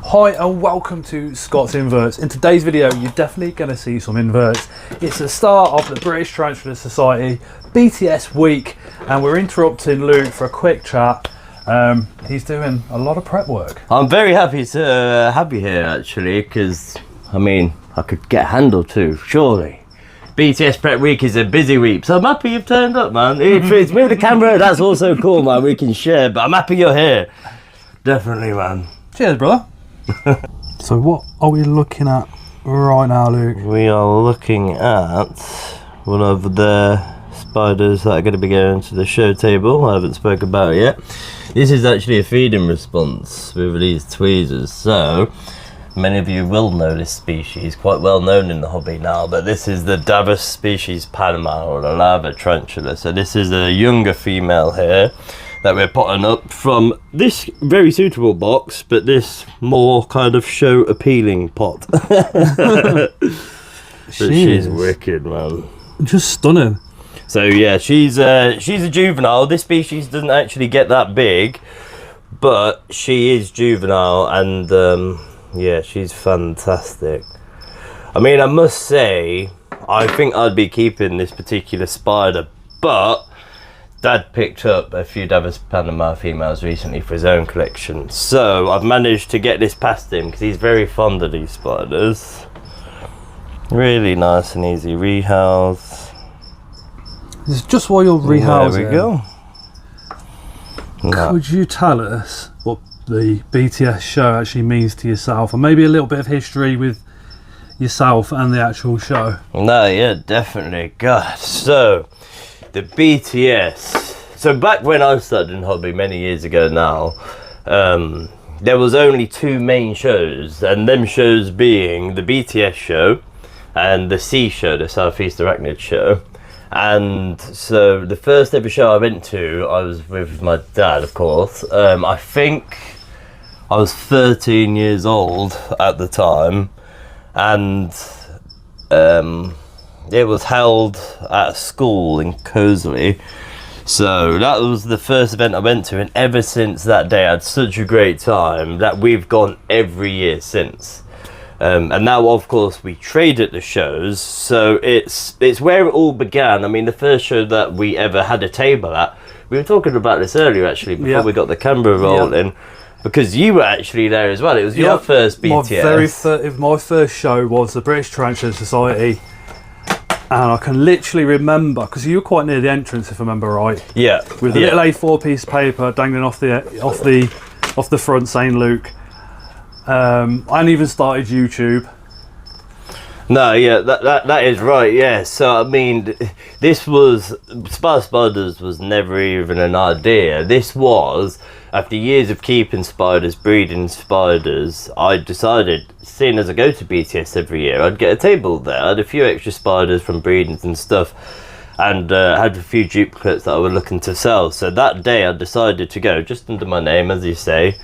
Hi and welcome to Scott's Inverts. In today's video you're definitely going to see some inverts. It's the start of the British Tarantula Society BTS week and we're interrupting Luke for a quick chat. He's doing a lot of prep work. I'm very happy to have you here actually, because I mean I could get a handle too, surely. BTS prep week is a busy week, so I'm happy you've turned up, man. If it's with the camera, that's also cool, man, we can share, but I'm happy you're here. Definitely, man. Cheers, brother. So what are we looking at right now, Luke? We are looking at one of the spiders that are going to be going to the show table. I haven't spoken about it yet. This is actually a feeding response with these tweezers. So many of you will know this species, quite well known in the hobby now, but this is the Davus species Panama, or the lava tarantula. So this is a younger female here that we're potting up from this very suitable box, but this more kind of show appealing pot. She's wicked, man. Just stunning. So yeah, she's a juvenile. This species doesn't actually get that big, but she is juvenile, and yeah, she's fantastic. I mean, I must say, I think I'd be keeping this particular spider, but Dad picked up a few Davus Panama females recently for his own collection, so I've managed to get this past him because he's very fond of these spiders. Really nice and easy rehouse. This is just while you're rehousing. There we go. Could you tell us what the BTS show actually means to yourself, and maybe a little bit of history with yourself and the actual show? No, yeah, definitely. God, so the BTS. So back when I started in hobby many years ago now, there was only two main shows, and them shows being the BTS show and the C show, the Southeast Arachnid show. And so the first ever show I went to, I was with my dad, of course. I think I was 13 years old at the time, and it was held at a school in Cosley. So that was the first event I went to, and ever since that day I had such a great time that we've gone every year since. And now of course we trade at the shows, so it's where it all began. I mean, the first show that we ever had a table at, we were talking about this earlier actually before we got the camera rolling, because you were actually there as well. It was your first BTS. My first show was the British Tarantula Society, and I can literally remember, because you were quite near the entrance if I remember right. Yeah. With a little A4 piece of paper dangling off the front saying Luke. I hadn't even started YouTube. No, yeah, that is right, yeah. So, I mean, this was, spiders was never even an idea. This was, after years of keeping spiders, breeding spiders, I decided, seeing as I go to BTS every year, I'd get a table there. I had a few extra spiders from breedings and stuff, and had a few duplicates that I was looking to sell. So that day I decided to go, just under my name, as you say,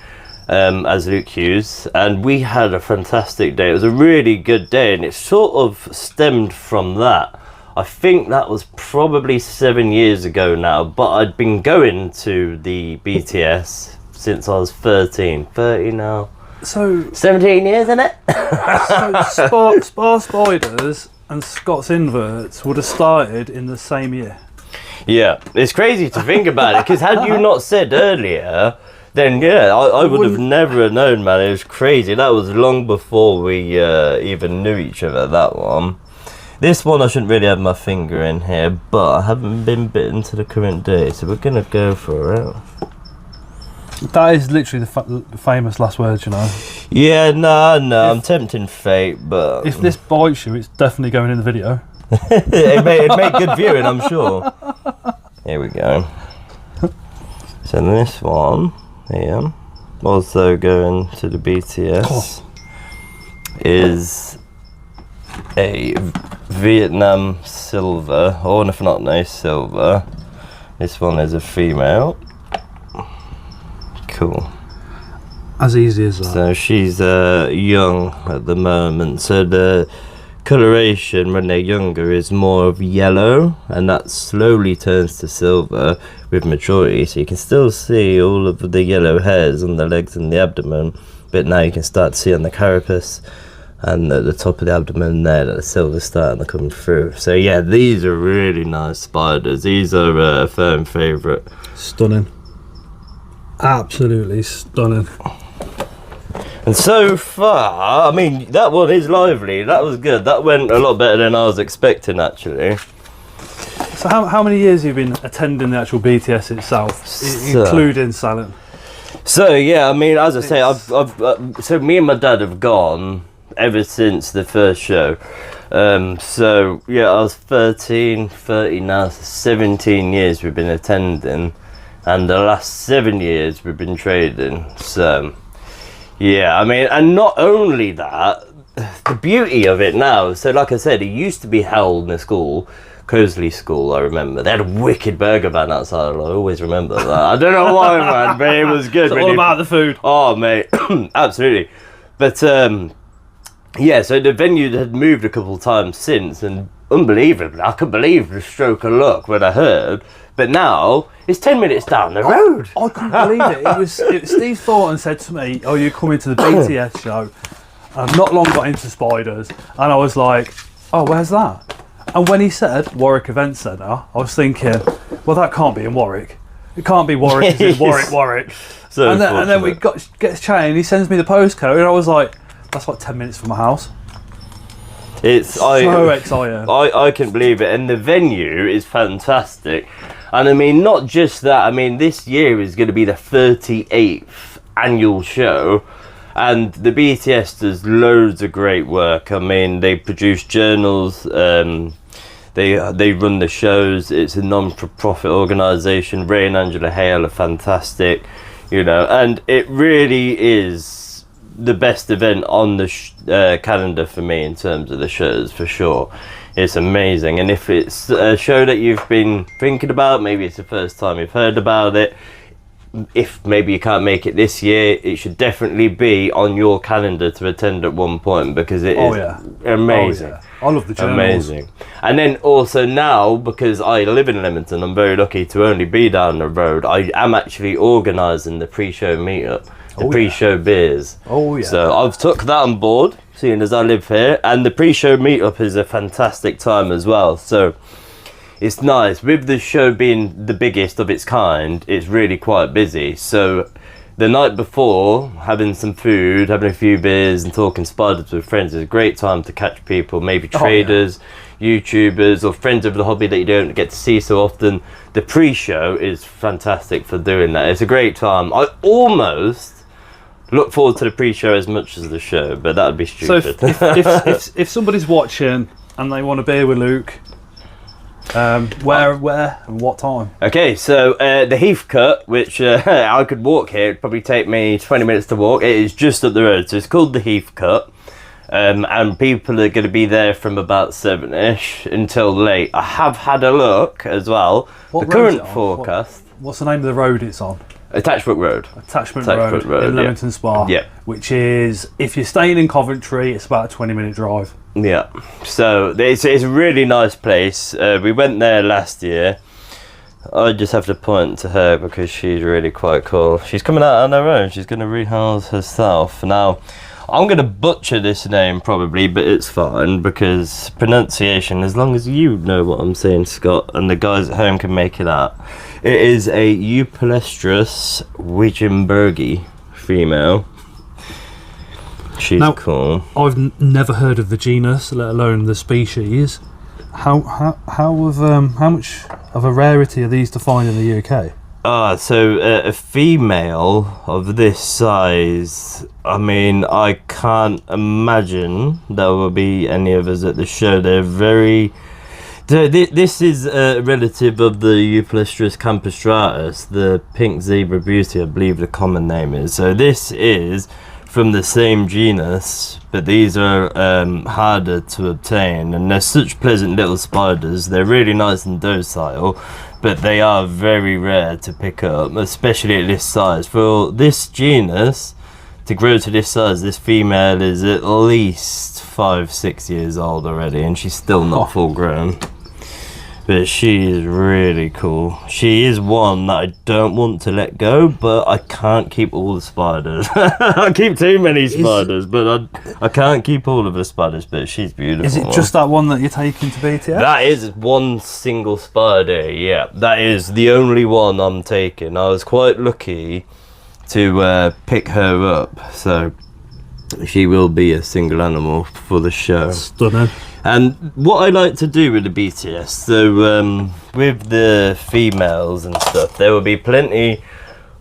as Luke Hughes, and we had a fantastic day. It was a really good day, and it sort of stemmed from that. I think that was probably 7 years ago now, but I'd been going to the BTS since I was 30 now. So 17 years, isn't it? So Spar Spiders and Scott's Inverts would have started in the same year. Yeah, it's crazy to think about it, because had you not said earlier, then yeah, I would have never known, man. It was crazy. That was long before we even knew each other, that one. This one I shouldn't really have my finger in here, but I haven't been bitten to the current day, so we're going to go for it. That is literally the famous last words, you know. Yeah, no, I'm tempting fate, but if this bites you, it's definitely going in the video. It made good viewing, I'm sure. Here we go. So this one here, also going to the BTS, is a Vietnam silver, or if not no silver. This one is a female. Cool. As easy as that. So she's young at the moment, so the coloration when they're younger is more of yellow, and that slowly turns to silver with maturity, so you can still see all of the yellow hairs on the legs and the abdomen, but now you can start to see on the carapace and at the top of the abdomen there that the silver's starting to come through. So yeah, these are really nice spiders. These are a firm favourite. Stunning. Absolutely stunning. And so far, I mean, that one is lively. That was good. That went a lot better than I was expecting, actually. So how many years have you been attending the actual BTS itself, including selling? So yeah, I mean, as I say, so me and my dad have gone ever since the first show. So yeah, I was 30 now, so 17 years we've been attending, and the last 7 years we've been trading. So yeah, I mean, and not only that, the beauty of it now, so like I said, it used to be held in a school, Cosley School, I remember. They had a wicked burger van outside, I always remember that. I don't know why, man, but it was good. It's all about the food. Oh, mate, absolutely. But yeah, so the venue had moved a couple of times since, and unbelievably, I could believe the stroke of luck when I heard. But now it's 10 minutes down the road. I couldn't believe it. It was Steve Thornton said to me, "Oh, you're coming to the BTS show." I've not long got into spiders, and I was like, "Oh, where's that?" And when he said Warwick Event Centre, I was thinking, "Well, that can't be in Warwick. It can't be Warwick. It's in Warwick." So and then we gets chatting. He sends me the postcode, and I was like, "That's like 10 minutes from my house." It's so exciting. I can believe it, and the venue is fantastic. And I mean, not just that. I mean, this year is going to be the 38th annual show, and the BTS does loads of great work. I mean, they produce journals. They run the shows. It's a non-for-profit organisation. Ray and Angela Hale are fantastic, you know, and it really is the best event on the calendar for me in terms of the shows, for sure. It's amazing, and if it's a show that you've been thinking about, maybe it's the first time you've heard about it, if maybe you can't make it this year, it should definitely be on your calendar to attend at one point, because it is amazing. Oh, yeah. I love the journals. Amazing. And then also now, because I live in Leamington, I'm very lucky to only be down the road. I am actually organising the pre-show meetup, the pre-show beers. Oh yeah. So I've took that on board, seeing as I live here, and the pre-show meetup is a fantastic time as well. So it's nice. With the show being the biggest of its kind, it's really quite busy. So the night before, having some food, having a few beers and talking spiders with friends is a great time to catch people, maybe traders, YouTubers, or friends of the hobby that you don't get to see so often. The pre-show is fantastic for doing that. It's a great time. I almost look forward to the pre-show as much as the show, but that would be stupid. So if somebody's watching and they want a beer with Luke, where and what time? Okay, so the Heathcote, which I could walk here, it'd probably take me 20 minutes to walk. It is just up the road, so it's called the Heathcote, and people are going to be there from about 7ish until late. I have had a look as well. The current forecast. What's the name of the road it's on? Attachment Road. Attachment Road in Leamington Spa. Yeah. Which is, if you're staying in Coventry, it's about a 20-minute drive. Yeah. So it's a really nice place. We went there last year. I just have to point to her because she's really quite cool. She's coming out on her own. She's going to rehouse herself. Now, I'm going to butcher this name probably, but it's fine because pronunciation, as long as you know what I'm saying, Scott, and the guys at home can make it out. It is a Epheopus Wijimberie Female. She's cool. I've never heard of the genus, let alone the species. How much of a rarity are these to find in the UK? So a female of this size, I mean, I can't imagine there will be any of us at the show. They're very... This is a relative of the Epheopus campistratus, the pink zebra beauty, I believe the common name is. So this is from the same genus, but these are harder to obtain, and they're such pleasant little spiders. They're really nice and docile, but they are very rare to pick up, especially at this size. For this genus to grow to this size, this female is at least 5-6 years old already, and she's still not full grown. But she is really cool. She is one that I don't want to let go, but I can't keep all the spiders. I keep too many spiders, but I can't keep all of the spiders, but she's beautiful. Is it just that one that you're taking to BTS? That is one single spider, yeah. That is the only one I'm taking. I was quite lucky to pick her up, so she will be a single animal for the show. Stunning. And what I like to do with the BTS, so with the females and stuff, there will be plenty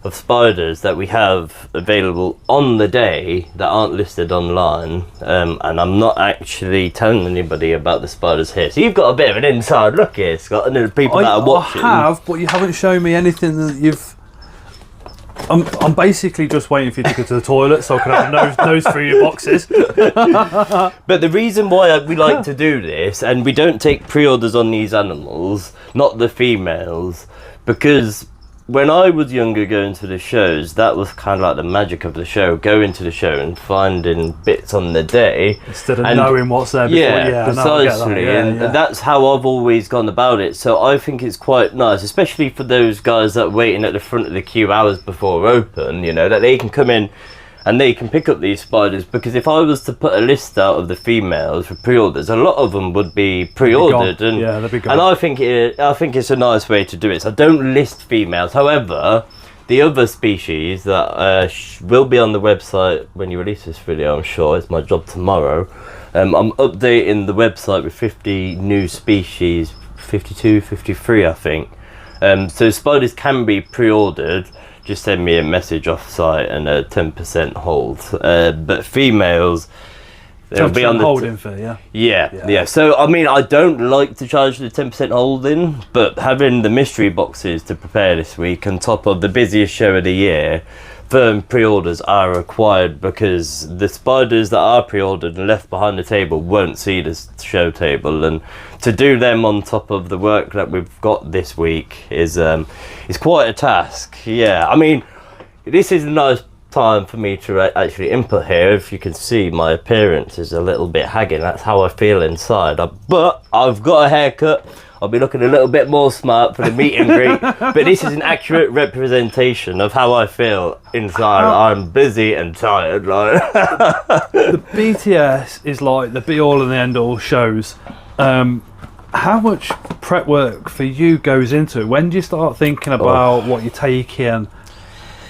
of spiders that we have available on the day that aren't listed online, and I'm not actually telling anybody about the spiders here. So you've got a bit of an inside look here, Scott, and the people that are watching. I have, but you haven't shown me anything that you've... I'm basically just waiting for you to go to the toilet so I can have a nose through your boxes. But the reason why we like to do this, and we don't take pre-orders on these animals, not the females, because when I was younger going to the shows, that was kind of like the magic of the show, going to the show and finding bits on the day. Instead of knowing what's there before. Yeah, precisely. And that's how I've always gone about it. So I think it's quite nice, especially for those guys that are waiting at the front of the queue hours before open, you know, that they can come in and they can pick up these spiders, because if I was to put a list out of the females for pre-orders, a lot of them would be pre-ordered, and they'd be gone. And I think it's a nice way to do it. So I don't list females. However, the other species that will be on the website when you release this video, I'm sure, it's my job tomorrow. I'm updating the website with 50 new species, 52, 53, I think. So spiders can be pre-ordered. Just send me a message off site and a 10% hold. But females, they'll be on the holding fee, yeah. So I mean, I don't like to charge the 10% holding, but having the mystery boxes to prepare this week on top of the busiest show of the year, firm pre-orders are required, because the spiders that are pre-ordered and left behind the table won't see the show table, and to do them on top of the work that we've got this week is quite a task. Yeah, I mean, this is a nice time for me to actually input here. If you can see, my appearance is a little bit haggard. That's how I feel inside. But I've got a haircut. I'll be looking a little bit more smart for the meet and greet. But this is an accurate representation of how I feel inside. I'm busy and tired. Like the BTS is like the be-all and the end-all shows. How much prep work for you goes into it? When do you start thinking about what you're taking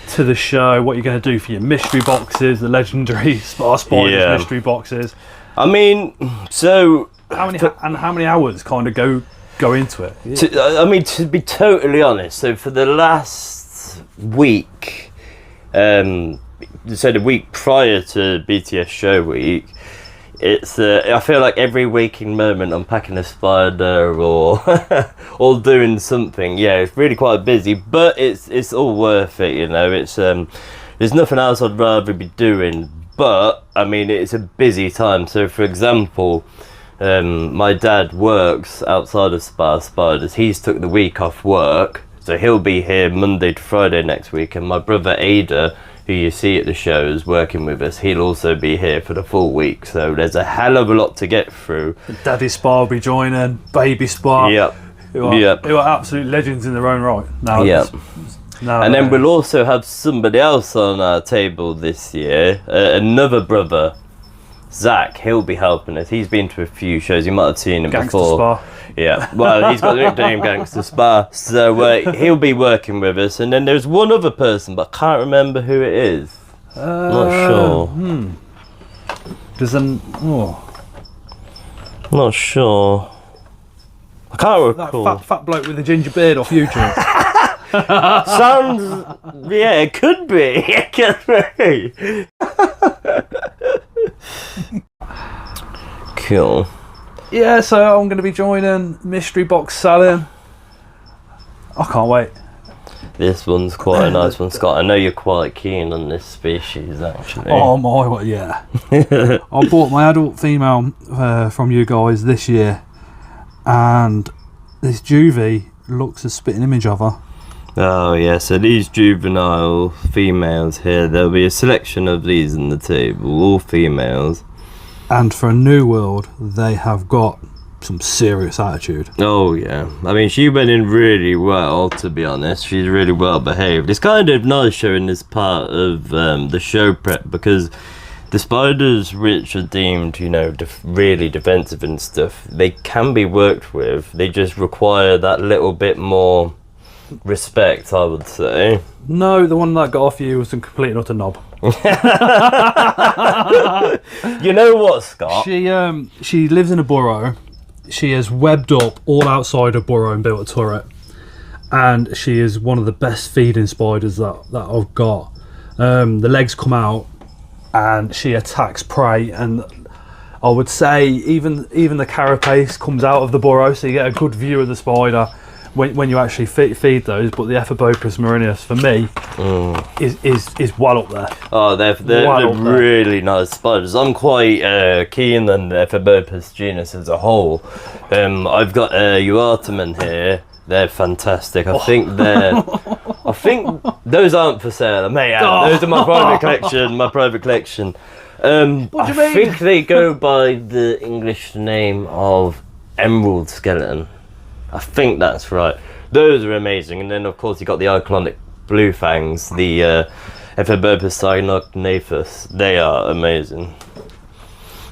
to the show, what you're going to do for your mystery boxes, the legendary spiders mystery boxes? I mean, so how many hours kind of go into it? To be totally honest, so for the last week, so the week prior to BTS show week, it's I feel like every waking moment I'm packing a spider or doing something. Yeah, it's really quite busy, but it's all worth it, you know. It's there's nothing else I'd rather be doing, but I mean, it's a busy time. So for example, my dad works outside of Spiders. He's took the week off work, so he'll be here Monday to Friday next week, and my brother Ada, who you see at the shows working with us, he'll also be here for the full week. So there's a hell of a lot to get through. Daddy Spa will be joining, Baby Spa, who are absolute legends in their own right. And then we'll also have somebody else on our table this year, another brother, Zach. He'll be helping us. He's been to a few shows. You might have seen him before. Spa. Yeah, well, he's got the nickname Gangster Spa, so he'll be working with us. And then there's one other person, but I can't remember who it is. Not sure. Not sure. I can't recall. That fat bloke with the ginger beard off YouTube. Sounds, yeah, it could be. It could be. Cool. Yeah, so I'm going to be joining mystery box selling. I can't wait. This one's quite a nice one, Scott. I know you're quite keen on this species, actually. Oh my, yeah. I bought my adult female from you guys this year, and this juvie looks a spitting image of her. Oh yeah, so these juvenile females here, there'll be a selection of these on the table, all females. And for a new world, they have got some serious attitude. Oh yeah, I mean she went in really well, to be honest. She's really well behaved. It's kind of nice showing this part of the show prep, because the spiders which are deemed, you know, really defensive and stuff, they can be worked with. They just require that little bit more respect, I would say. No, the one that got off you was a complete and utter knob. You know what, Scott? She lives in a burrow. She has webbed up all outside her burrow and built a turret. And she is one of the best feeding spiders that I've got. The legs come out and she attacks prey, and I would say even the carapace comes out of the burrow, so you get a good view of the spider when you actually feed those. But the Epheopus Marinius, for me, is well up there. Oh, they're really nice spiders. I'm quite keen on the Epheopus genus as a whole. I've got Uartemen here. They're fantastic. I think those aren't for sale, mate. Those are my private collection. My private collection. What do you mean? I think they go by the English name of emerald skeleton. I think that's right. Those are amazing. And then, of course, you got the iconic blue fangs, the Epheopus Marinius. They are amazing.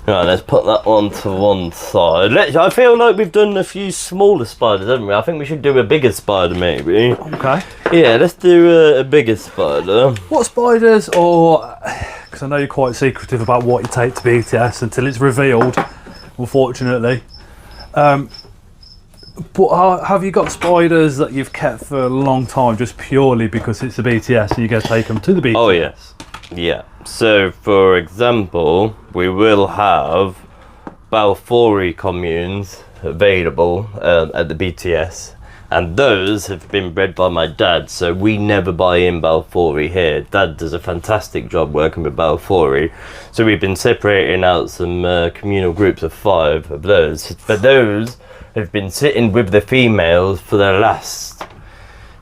Right, let's put that one to one side. I feel like we've done a few smaller spiders, haven't we? I think we should do a bigger spider, maybe. Okay. Yeah, let's do a bigger spider. What spiders, or... Because I know you're quite secretive about what you take to BTS until it's revealed, unfortunately. But have you got spiders that you've kept for a long time just purely because it's a BTS and you're going to take them to the BTS? Oh, yes. Yeah. So, for example, we will have Balfouri communes available at the BTS. And those have been bred by my dad, so we never buy in Balfouri here. Dad does a fantastic job working with Balfouri. So we've been separating out some communal groups of 5 of those. But those have been sitting with the females for the last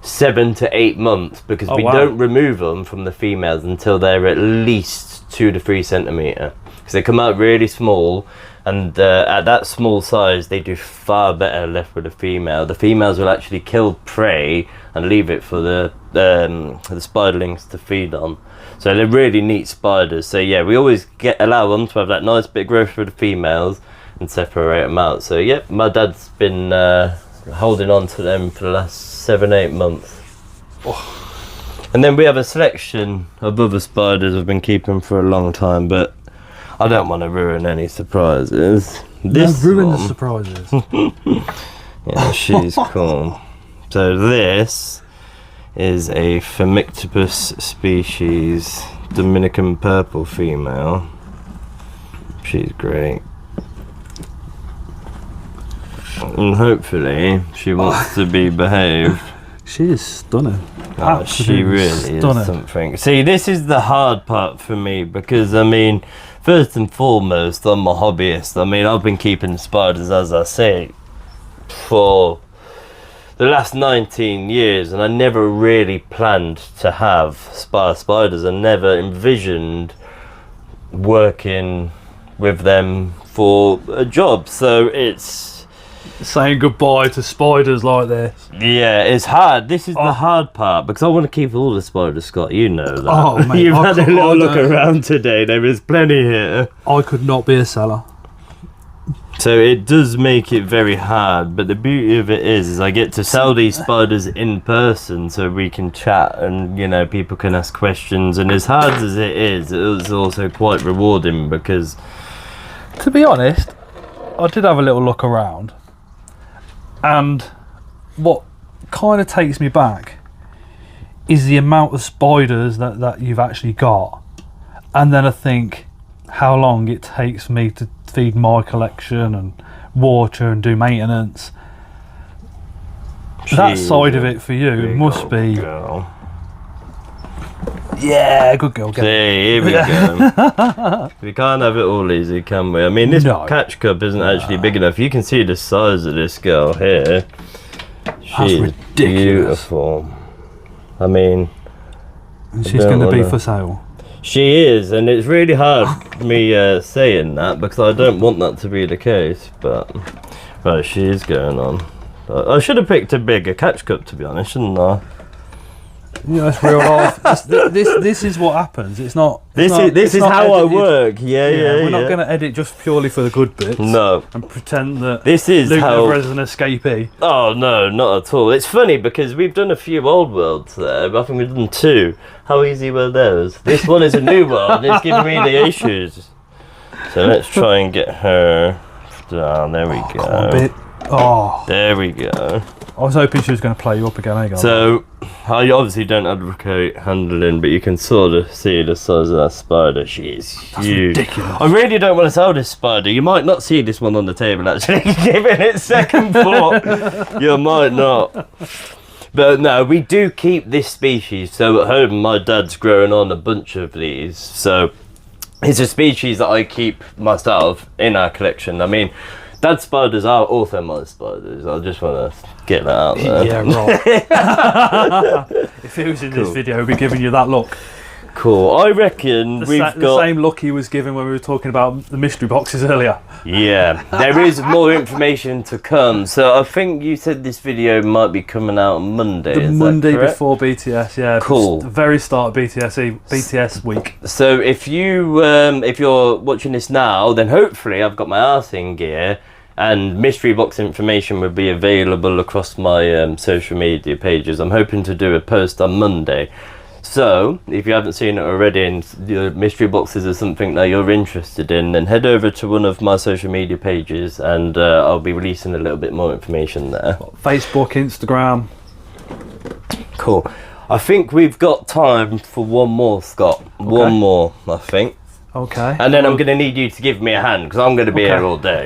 7 to 8 months, because we don't remove them from the females until they're at least 2 to 3 centimetre. Because they come out really small, and at that small size they do far better left with the female. The females will actually kill prey and leave it for the spiderlings to feed on. So they're really neat spiders. So yeah, we always allow them to have that nice bit of growth for the females and separate them out. So yep, my dad's been holding on to them for the last 7-8 months. And then we have a selection of other spiders I've been keeping for a long time, but I don't want to ruin any surprises. Ruin the surprises. Yeah, she's cool. So this is a Phemictopus species Dominican purple female. She's great. And hopefully she wants to be behaved. She is stunning. She really is something. See, this is the hard part for me, because I mean, first and foremost, I'm a hobbyist. I mean, I've been keeping spiders, as I say, for the last 19 years, and I never really planned to have spiders. I never envisioned working with them for a job. So it's saying goodbye to spiders like this. Yeah, it's hard. This is the hard part, because I want to keep all the spiders, Scott. You know that. Oh, mate, You've had a little look around today. There is plenty here. I could not be a seller. So it does make it very hard, but the beauty of it is I get to sell these spiders in person, so we can chat and, you know, people can ask questions. And as hard as it is also quite rewarding, because, to be honest, I did have a little look around, and what kind of takes me back is the amount of spiders that you've actually got. And then I think how long it takes me to feed my collection and water and do maintenance. That side of it for you must be... Girl. Yeah, good girl. See, here we go. We can't have it all easy, can we? I mean, this catch cup isn't actually big enough. You can see the size of this girl here. She's beautiful. I mean... And she's going to be for sale. She is, and it's really hard me saying that, because I don't want that to be the case, but Right, she is going on. I should have picked a bigger catch cup, to be honest, shouldn't I? You know, it's real life. This is what happens. It's not. This is how I work. Yeah. We're not going to edit just purely for the good bits. No. And pretend that this is Luke how. never is an escapee. Oh no, not at all. It's funny because we've done a few old worlds there, but I think we've done 2. How easy were those? This one is a new one. It's giving me the issues. So let's try and get her down. There we go. Come on, bit. Oh. There we go. I was hoping she was going to play you up again. So, I obviously don't advocate handling, but you can sort of see the size of that spider. She is huge. Ridiculous. I really don't want to sell this spider. You might not see this one on the table, actually. Giving it second thought. You might not. But no, we do keep this species. So at home, my dad's growing on a bunch of these. So it's a species that I keep myself in our collection. I mean, Dad's spiders are also my spiders. I just want to get that out there. Yeah, right. If he was in this video, he'd be giving you that look. Cool. I reckon the same look he was giving when we were talking about the mystery boxes earlier. Yeah, there is more information to come. So I think you said this video might be coming out on Monday. The Monday before BTS, yeah. Cool. The very start of BTS week. So if you're watching this now, then hopefully I've got my arse in gear, and mystery box information will be available across my social media pages. I'm hoping to do a post on Monday. So, if you haven't seen it already and your mystery boxes are something that you're interested in, then head over to one of my social media pages and I'll be releasing a little bit more information there. Facebook, Instagram. Cool. I think we've got time for one more, Scott. Okay. One more, I think. Okay. And then I'm going to need you to give me a hand because I'm going to be here all day.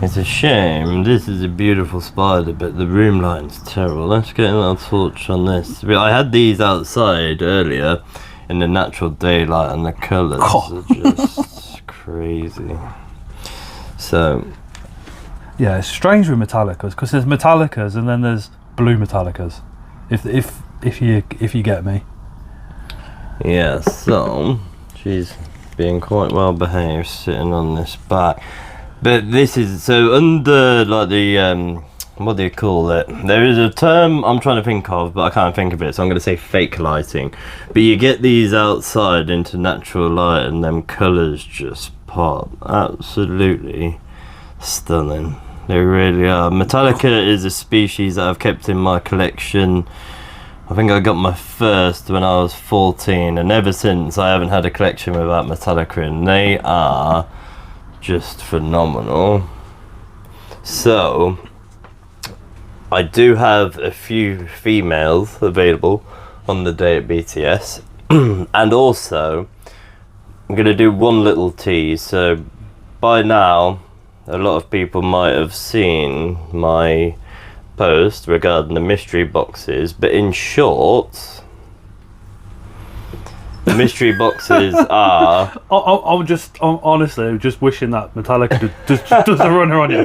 It's a shame. This is a beautiful spider, but the room lighting's terrible. Let's get a little torch on this. I had these outside earlier in the natural daylight, and the colours are just crazy. So, yeah, it's strange with Metallicas because there's Metallicas and then there's blue Metallicas. If you get me. Yeah. So she's being quite well behaved, sitting on this back. But this is, so under like the, what do you call it? There is a term I'm trying to think of, but I can't think of it, so I'm going to say fake lighting. But you get these outside into natural light and them colours just pop. Absolutely stunning. They really are. Metallica is a species that I've kept in my collection. I think I got my first when I was 14, and ever since I haven't had a collection without Metallica, and they are just phenomenal. So I do have a few females available on the day at BTS and also I'm going to do one little tease. So by now a lot of people might have seen my post regarding the mystery boxes, but in short, the mystery boxes are... I'm honestly just wishing that Metallica does the runner on you.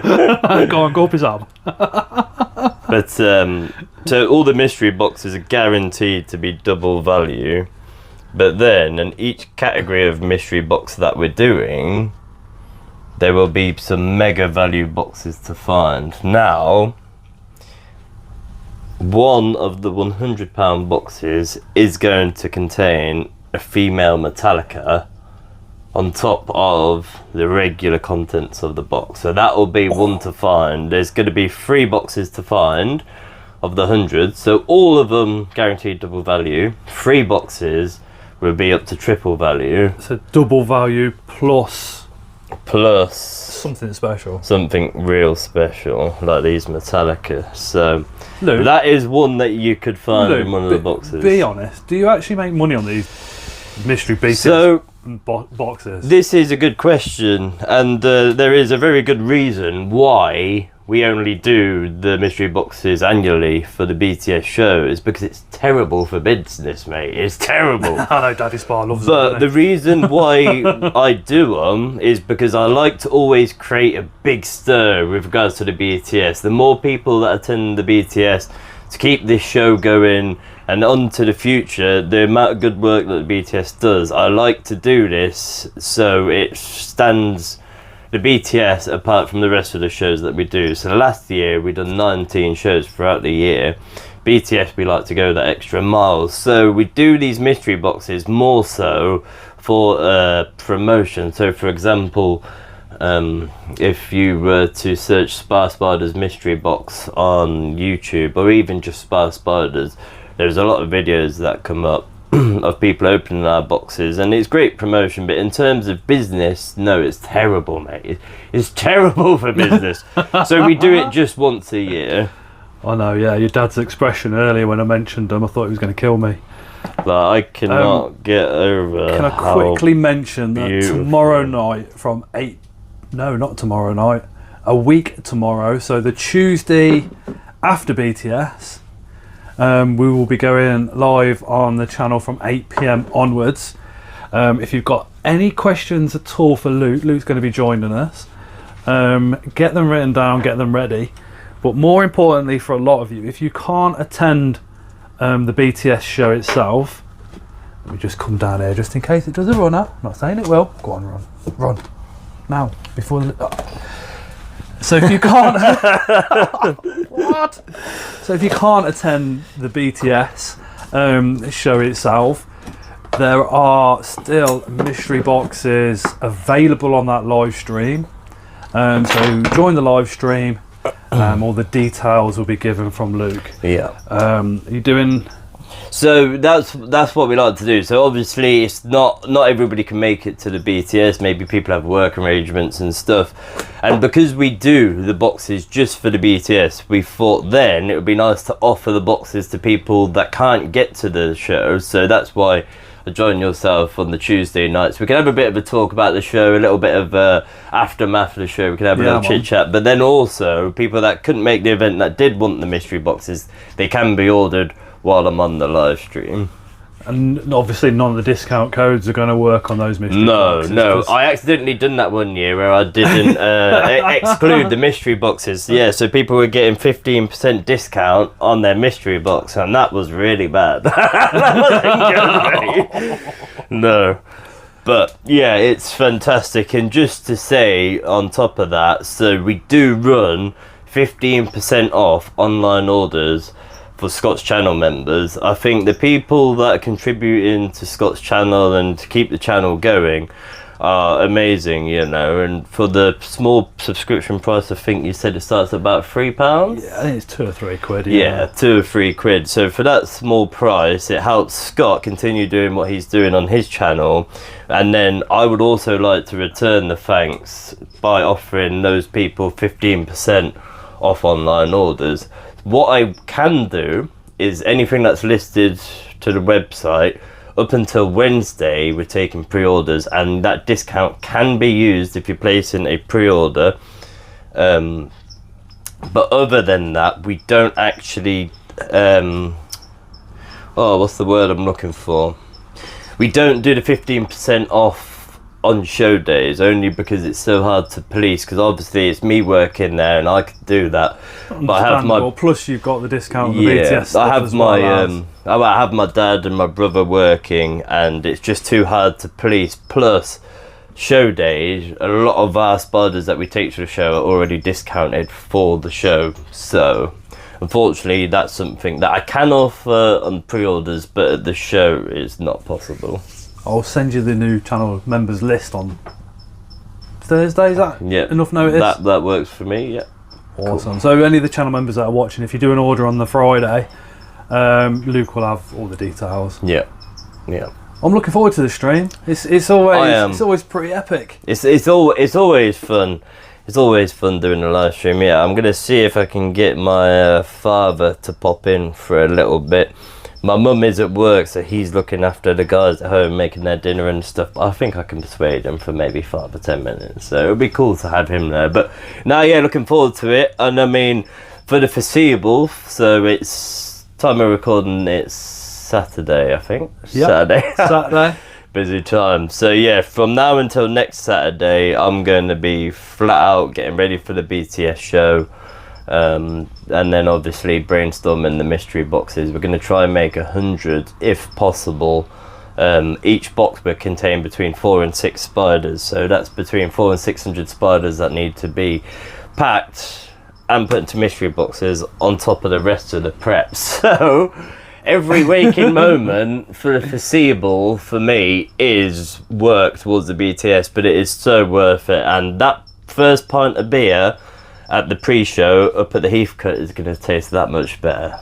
Go up his arm. But, so all the mystery boxes are guaranteed to be double value. But then, in each category of mystery box that we're doing, there will be some mega value boxes to find. Now, one of the £100 boxes is going to contain a female Metallica on top of the regular contents of the box. So that will be one to find. There's going to be 3 boxes to find of the 100. So all of them guaranteed double value. 3 boxes will be up to triple value. So double value plus something special. Something real special, like these Metallica. So Luke, that is one that you could find in one of the boxes. Be honest, do you actually make money on these mystery beaters boxes? This is a good question, and there is a very good reason why we only do the mystery boxes annually for the BTS show. Is because it's terrible for business, mate. It's terrible. I know Daddy Spa loves them. But the reason why I do them is because I like to always create a big stir with regards to the BTS. The more people that attend the BTS, to keep this show going and on to the future, the amount of good work that the BTS does, I like to do this so it stands the BTS, apart from the rest of the shows that we do. So last year we done 19 shows throughout the year. BTS, we like to go that extra mile. So we do these mystery boxes more so for promotion. So for example, if you were to search Spar Spiders mystery box on YouTube, or even just Spar Spiders, there's a lot of videos that come up of people opening our boxes, and it's great promotion. But in terms of business, no, it's terrible, mate. It's terrible for business. So we do it just once a year. I know, yeah. Your dad's expression earlier when I mentioned him, I thought he was going to kill me. But I cannot get over. Can I quickly mention that beautiful. tomorrow night from 8... No, not tomorrow night. A week tomorrow. So the Tuesday after BTS, we will be going live on the channel from 8 PM onwards. If you've got any questions at all for Luke's going to be joining us. Get them written down, get them ready. But more importantly for a lot of you, if you can't attend the BTS show itself, let me just come down here just in case it does a runner. I'm not saying it will. Go on, run now before the... So if you can't what? So if you can't attend the BTS show itself, there are still mystery boxes available on that live stream. So join the live stream. All the details will be given from Luke. Yeah. Are you doing? So that's what we like to do. So obviously it's not everybody can make it to the BTS. Maybe people have work arrangements and stuff. And because we do the boxes just for the BTS, we thought then it would be nice to offer the boxes to people that can't get to the show. So that's why I joined yourself on the Tuesday nights. We can have a bit of a talk about the show, a little bit of aftermath of the show. We can have a little chit chat. But then also people that couldn't make the event that did want the mystery boxes, they can be ordered while I'm on the live stream. And obviously none of the discount codes are going to work on those mystery boxes. No, I accidentally done that one year where I didn't exclude the mystery boxes. Yeah, so people were getting 15% discount on their mystery box, and that was really bad. That wasn't good, mate. No. But yeah, it's fantastic. And just to say on top of that, so we do run 15% off online orders for Scott's channel members. I think the people that are contributing to Scott's channel and to keep the channel going are amazing, you know. And for the small subscription price, I think you said it starts at about £3. Yeah, I think it's 2 or 3 quid. Yeah, 2 or 3 quid. So for that small price, it helps Scott continue doing what he's doing on his channel. And then I would also like to return the thanks by offering those people 15% off online orders. What I can do is anything that's listed to the website up until Wednesday, we're taking pre-orders, and that discount can be used if you're placing a pre-order. But other than that, we don't actually what's the word I'm looking for? We don't do the 15% off on show days, only because it's so hard to police, because obviously it's me working there and I could do that, but I have my plus you've got the discount on the BTS stuff I have as my well I have my dad and my brother working, and it's just too hard to police. Plus show days, a lot of our spiders that we take to the show are already discounted for the show, so unfortunately that's something that I can offer on pre-orders, but at the show it's not possible. I'll send you the new channel members list on Thursday. Is that enough notice? That works for me. Yeah. Awesome. Cool. So any of the channel members that are watching, if you do an order on the Friday, Luke will have all the details. Yeah. I'm looking forward to the stream. It's always pretty epic. It's always fun. It's always fun doing a live stream. Yeah, I'm gonna see if I can get my father to pop in for a little bit. My mum is at work, so he's looking after the guys at home, making their dinner and stuff. But I think I can persuade him for maybe 5 or 10 minutes. So it'll be cool to have him there. But no, yeah, looking forward to it. And I mean, for the foreseeable, so it's time of recording, it's Saturday, I think. Yep. Saturday. Busy time. So yeah, from now until next Saturday, I'm going to be flat out getting ready for the BTS show. And then obviously brainstorming the mystery boxes. We're going to try and make 100 if possible, Each box will contain between 4 and 6 spiders, so that's between 400 and 600 spiders that need to be packed and put into mystery boxes on top of the rest of the prep. So every waking moment for the foreseeable for me is work towards the BTS, but it is so worth it. And that first pint of beer at the pre-show up at the Heathcote is going to taste that much better.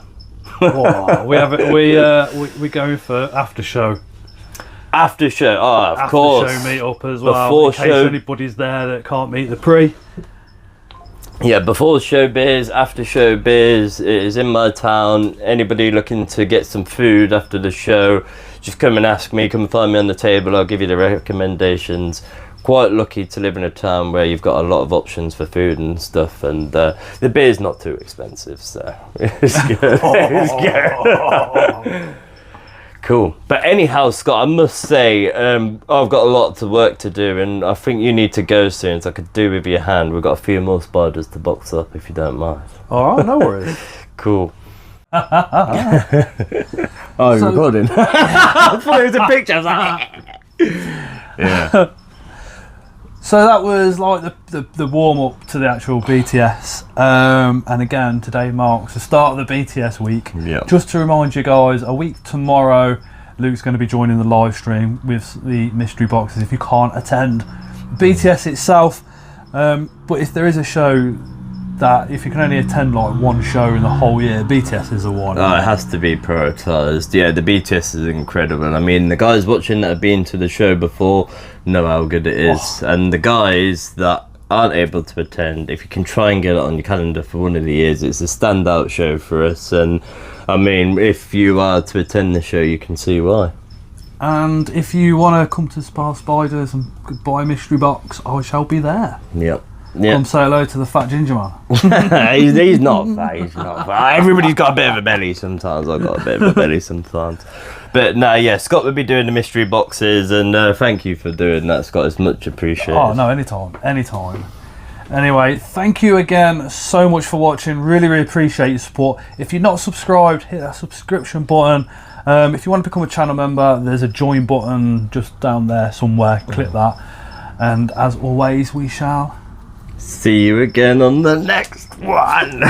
Oh, we're going for after show. After show, of after course. After show meet up as well. Before in case show, anybody's there that can't meet the pre. Yeah, before show beers, after show beers. It is in my town. Anybody looking to get some food after the show, just come and ask me. Come and find me on the table. I'll give you the recommendations. Quite lucky to live in a town where you've got a lot of options for food and stuff, and the beer's not too expensive, so it's good. It's good. Cool. But anyhow, Scott, I must say, I've got a lot of work to do, and I think you need to go soon, so I could do with your hand. We've got a few more spiders to box up, if you don't mind. All right, no worries. Cool. Oh, you're recording? I thought it was a picture. I was like, yeah. So that was like the warm up to the actual BTS, and again today marks the start of the BTS week. Yep. Just to remind you guys, a week tomorrow, Luke's going to be joining the live stream with the mystery boxes. If you can't attend BTS itself, but if there is a show that if you can only attend like one show in the whole year, BTS is the one. Oh, it has to be prioritised. Yeah, the BTS is incredible. I mean, the guys watching that have been to the show before know how good it is. Oh. And the guys that aren't able to attend, if you can try and get it on your calendar for one of the years, it's a standout show for us. And I mean, if you are to attend the show, you can see why. And if you want to come to Spar Spiders and buy a mystery box, I shall be there. Yep. Come say hello to the fat ginger man. he's not fat, he's not fat. Everybody's got a bit of a belly sometimes. I've got a bit of a belly sometimes. But no, yeah, Scott will be doing the mystery boxes, and thank you for doing that, Scott. It's much appreciated. Oh, no, anytime. Anyway, thank you again so much for watching. Really, really appreciate your support. If you're not subscribed, hit that subscription button. If you want to become a channel member, there's a join button just down there somewhere. Click that. And as always, we shall see you again on the next one.